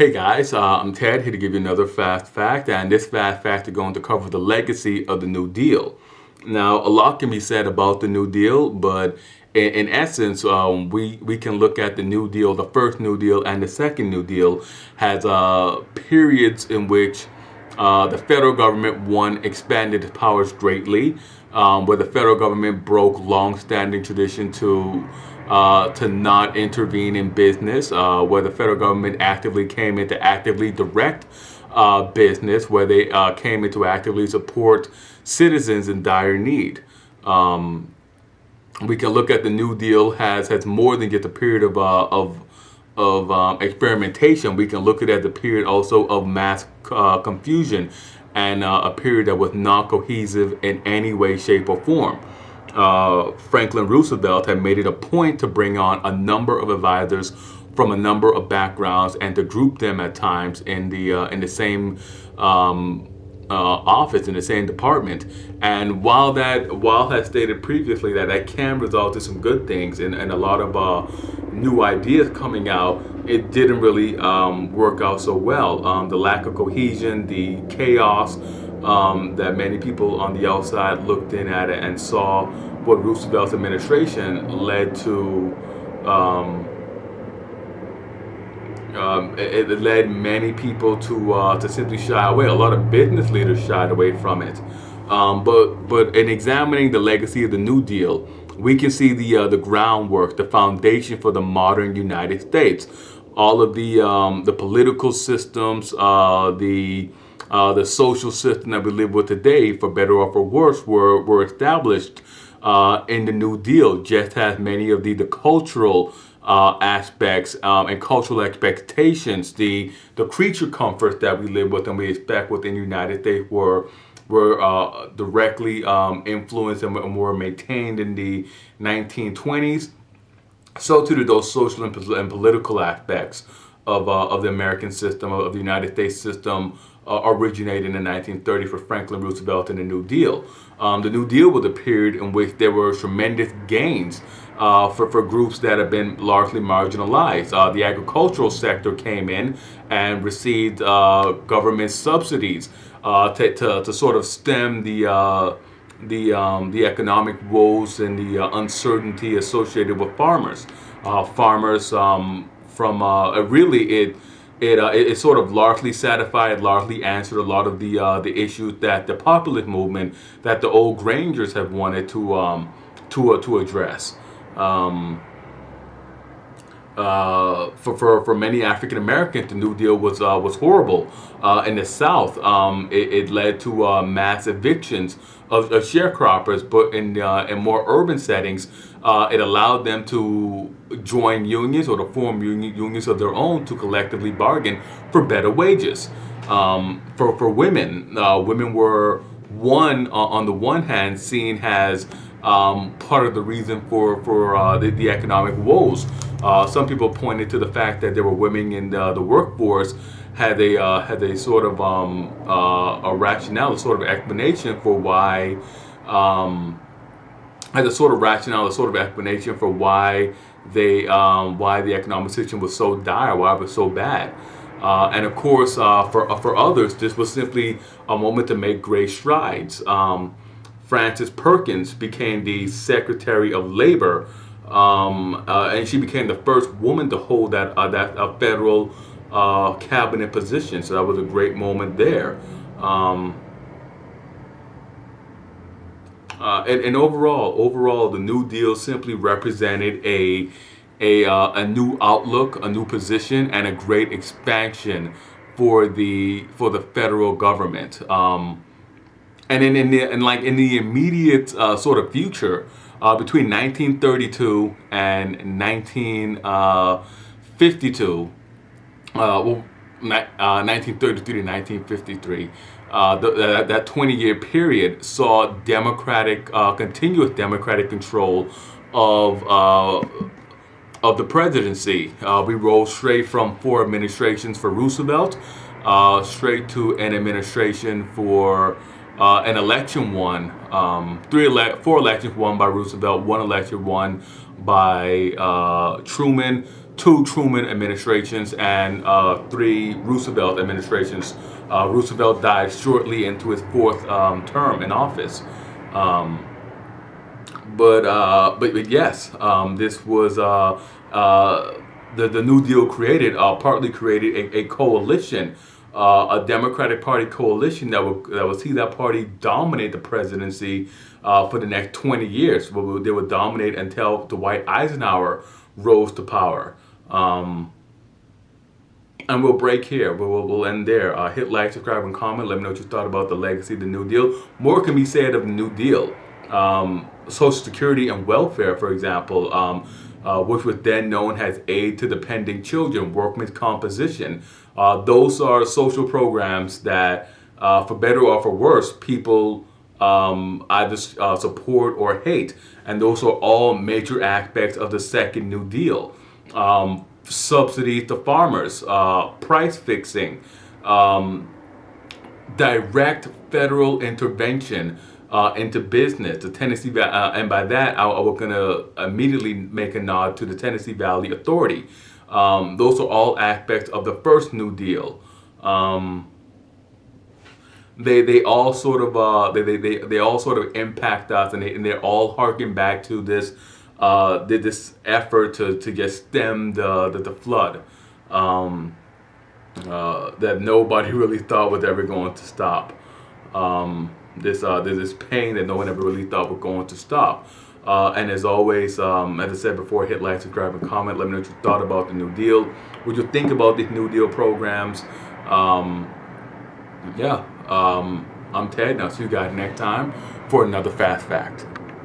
Hey guys, I'm Ted here to give you another fast fact, and this fast fact is going to cover the legacy of the New Deal. Now, a lot can be said about the New Deal, but in essence, we can look at the New Deal, the first New Deal and the second New Deal, has periods in which the federal government, one, expanded its powers greatly, where the federal government broke long-standing tradition to not intervene in business, where the federal government actively came in to actively direct business, where they came in to actively support citizens in dire need. We can look at the New Deal has more than just a period of experimentation. We can look at it as a period also of mass confusion and a period that was not cohesive in any way, shape, or form. Franklin Roosevelt had made it a point to bring on a number of advisors from a number of backgrounds and to group them at times in the same office, in the same department. And while has stated previously that can result in some good things and a lot of new ideas coming out, it didn't really work out so well. The lack of cohesion, the chaos, that many people on the outside looked in at it and saw what Roosevelt's administration led to. It led many people to simply shy away. A lot of business leaders shied away from it. But in examining the legacy of the New Deal, we can see the groundwork, the foundation for the modern United States. All of the political systems, the social system that we live with today, for better or for worse, were established in the New Deal, just as many of the cultural aspects and cultural expectations, the creature comforts that we live with and we expect within the United States were directly influenced and were maintained in the 1920s. So too did those social and political aspects of the American system, of the United States system, originated in the 1930s for Franklin Roosevelt and the New Deal. The New Deal was a period in which there were tremendous gains for groups that have been largely marginalized. The agricultural sector came in and received government subsidies to sort of stem the economic woes and the uncertainty associated with farmers. It sort of largely satisfied, largely answered a lot of the issues that the populist movement, that the old Grangers have wanted to address. For many African Americans, the New Deal was horrible. In the South, it led to mass evictions of sharecroppers, but in more urban settings, it allowed them to join unions or to form unions of their own to collectively bargain for better wages. For women, women were on the one hand seen as part of the reason for the economic woes. Some people pointed to the fact that there were women in the workforce had a sort of a rationale, a sort of explanation for why. Had a sort of rationale, a sort of explanation for why the economic situation was so dire, why it was so bad. And of course, for others, this was simply a moment to make great strides. Frances Perkins became the Secretary of Labor, and she became the first woman to hold that federal cabinet position. So that was a great moment there. And overall, the New Deal simply represented a new outlook, a new position, and a great expansion for the federal government. And in the immediate sort of future, between 1932 and 1952, 1933 to 1953. That 20-year period saw continuous Democratic control of the presidency. We rolled straight from 4 administrations for Roosevelt, straight to an administration for an election won. 4 elections won by Roosevelt, 1 election won by Truman, 2 Truman administrations and 3 Roosevelt administrations. Roosevelt died shortly into his 4th term in office. But yes, this was the New Deal partly created a coalition, a Democratic Party coalition that would see that party dominate the presidency for the next 20 years. They would dominate until Dwight Eisenhower rose to power. And we'll break here. We'll end there. Hit like, subscribe, and comment. Let me know what you thought about the legacy of the New Deal. More can be said of the New Deal. Social Security and welfare, for example, which was then known as aid to dependent children, workmen's compensation. Those are social programs that, for better or for worse, people either support or hate. And those are all major aspects of the second New Deal. Subsidies to farmers, price fixing, direct federal intervention into business, the Tennessee and by that we're going to immediately make a nod to the Tennessee Valley Authority. Those are all aspects of the first New Deal. They all sort of they all sort of impact us, and they're all harking back to this effort to just stem the flood that nobody really thought was ever going to stop. This pain that no one ever really thought was going to stop. And as always, as I said before, hit like, subscribe, and comment. Let me know what you thought about the New Deal. What you think about these New Deal programs. I'm Ted. Now see you guys next time for another Fast Fact.